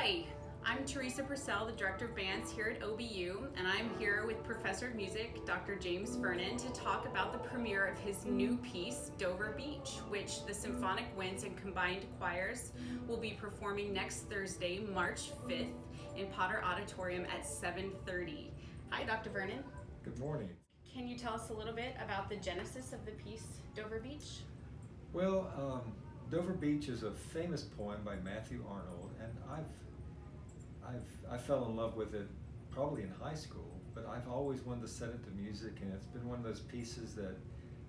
Hi, I'm Teresa Purcell, the Director of Bands here at OBU, and I'm here with Professor of Music, Dr. James Vernon, to talk about the premiere of his new piece, Dover Beach, which the Symphonic Winds and Combined Choirs will be performing next Thursday, March 5th, in Potter Auditorium at 7:30. Hi, Dr. Vernon. Good morning. Can you tell us a little bit about the genesis of the piece, Dover Beach? Well, Dover Beach is a famous poem by Matthew Arnold, and I fell in love with it probably in high school, but I've always wanted to set it to music, and it's been one of those pieces that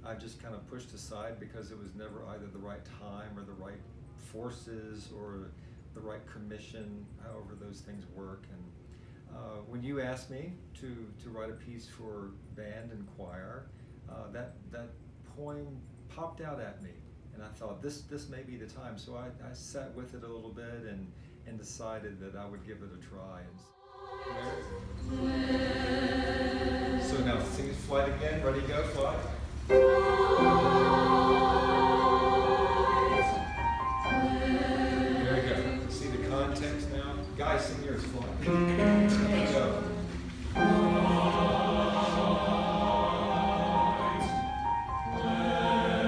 I've just kind of pushed aside because it was never either the right time or the right forces or the right commission, however those things work. And when you asked me to write a piece for band and choir, that poem popped out at me, and I thought this may be the time. So I sat with it a little bit and decided that I would give it a try. So now sing it, flight again. Ready, go, fly. There we go. See the context now? Guys, sing yours, fly. Go.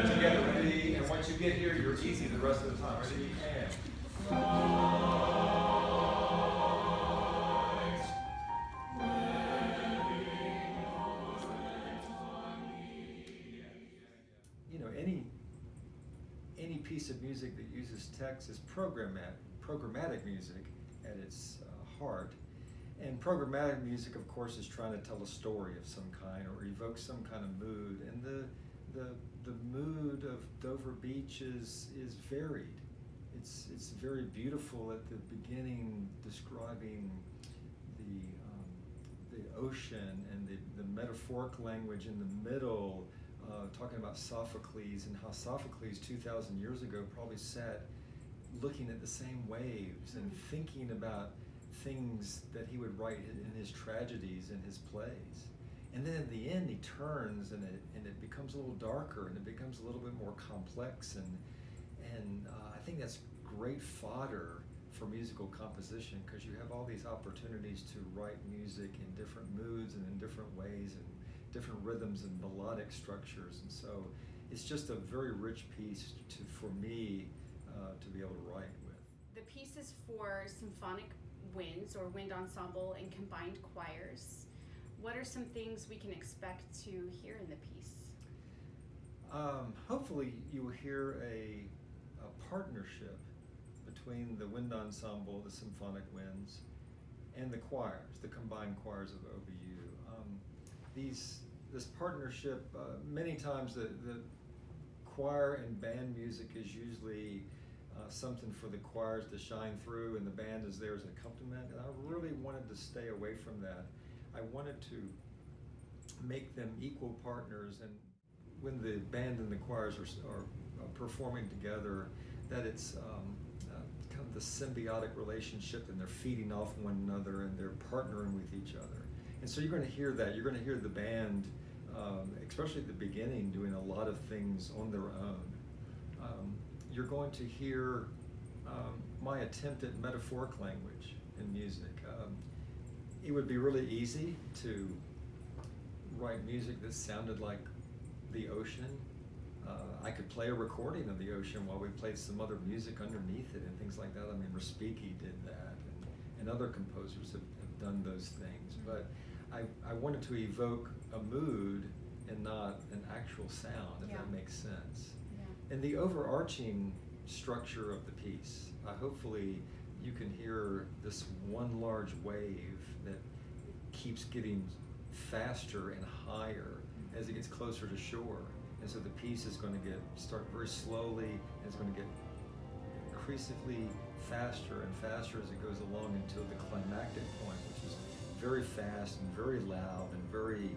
Together, ready? And once you get here, you're easy the rest of the time. Ready? And. You know, any piece of music that uses text is programmatic music at its heart. And programmatic music, of course, is trying to tell a story of some kind or evoke some kind of mood. And the mood of Dover Beach is varied. It's very beautiful at the beginning, describing the ocean and the metaphoric language in the middle, talking about Sophocles and how Sophocles 2,000 years ago probably sat looking at the same waves and thinking about things that he would write in his tragedies and his plays. And then at the end he turns and it becomes a little darker and it becomes a little bit more complex, and I think that's great fodder for musical composition, because you have all these opportunities to write music in different moods and in different ways and different rhythms and melodic structures. And so it's just a very rich piece for me to be able to write with. The piece is for Symphonic Winds, or Wind Ensemble and Combined Choirs. What are some things we can expect to hear in the piece? Hopefully you will hear a partnership between the Wind Ensemble, the Symphonic Winds, and the choirs, the combined choirs of OBU. This partnership, many times the choir and band music is usually something for the choirs to shine through, and the band is there as an accompaniment, and I really wanted to stay away from that. I wanted to make them equal partners, and when the band and the choirs are performing together, that it's kind of the symbiotic relationship, and they're feeding off one another and they're partnering with each other. And so you're going to hear that. You're going to hear the band, especially at the beginning, doing a lot of things on their own. You're going to hear my attempt at metaphoric language in music. It would be really easy to write music that sounded like the ocean. I could play a recording of the ocean while we played some other music underneath it and things like that. I mean, Respighi did that, and other composers have done those things. But I wanted to evoke a mood and not an actual sound, if that makes sense. Yeah. And the overarching structure of the piece, hopefully you can hear this one large wave that keeps getting faster and higher as it gets closer to shore. And so the piece is going to start very slowly, and it's going to get increasingly faster and faster as it goes along until the climactic point, which is very fast and very loud and very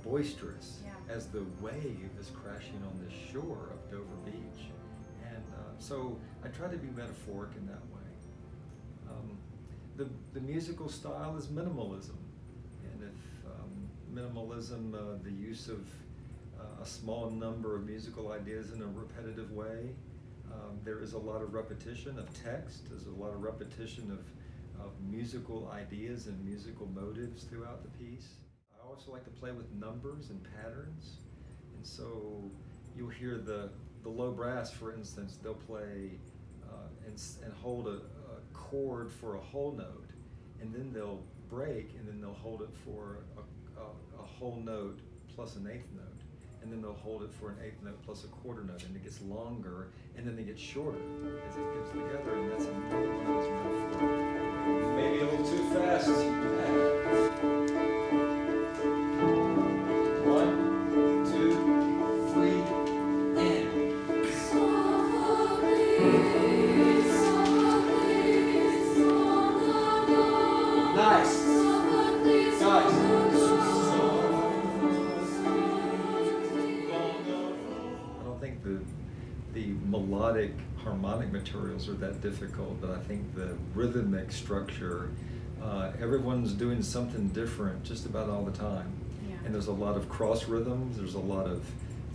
boisterous as the wave is crashing on the shore of Dover Beach. And so I try to be metaphoric in that way. The musical style is minimalism, and if minimalism, the use of a small number of musical ideas in a repetitive way. There is a lot of repetition of text. There's a lot of repetition of musical ideas and musical motives throughout the piece. I also like to play with numbers and patterns, and so you'll hear the low brass, for instance, they'll play and hold a chord for a whole note, and then they'll break, and then they'll hold it for a whole note plus an eighth note, and then they'll hold it for an eighth note plus a quarter note, and it gets longer, and then they get shorter as it gets together, and that's another one of those metaphors. Maybe a little too fast. One, two, three, and. Nice. Guys. I don't think the melodic harmonic materials are that difficult, but I think the rhythmic structure, everyone's doing something different just about all the time. Yeah. And there's a lot of cross rhythms, there's a lot of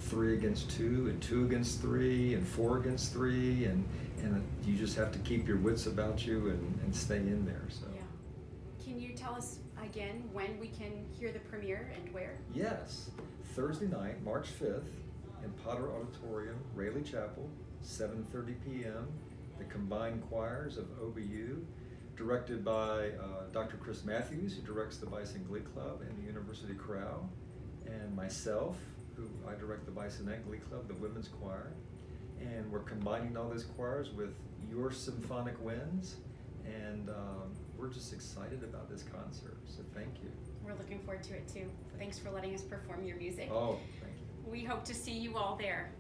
3 against 2 and 2 against 3 and 4 against 3, and you just have to keep your wits about you and stay in there. So. Yeah. Can you tell us again when we can hear the premiere and where? Yes, Thursday night, March 5th, in Potter Auditorium, Rayleigh Chapel, 7:30 p.m. The combined choirs of OBU, directed by Dr. Chris Mathews, who directs the Bison Glee Club and the University Chorale, and myself, who I direct the Bisonettes Glee Club, the women's choir. And we're combining all those choirs with your Symphonic Winds, and we're just excited about this concert, so thank you. We're looking forward to it too. Thanks for letting us perform your music. Oh, thank you. We hope to see you all there.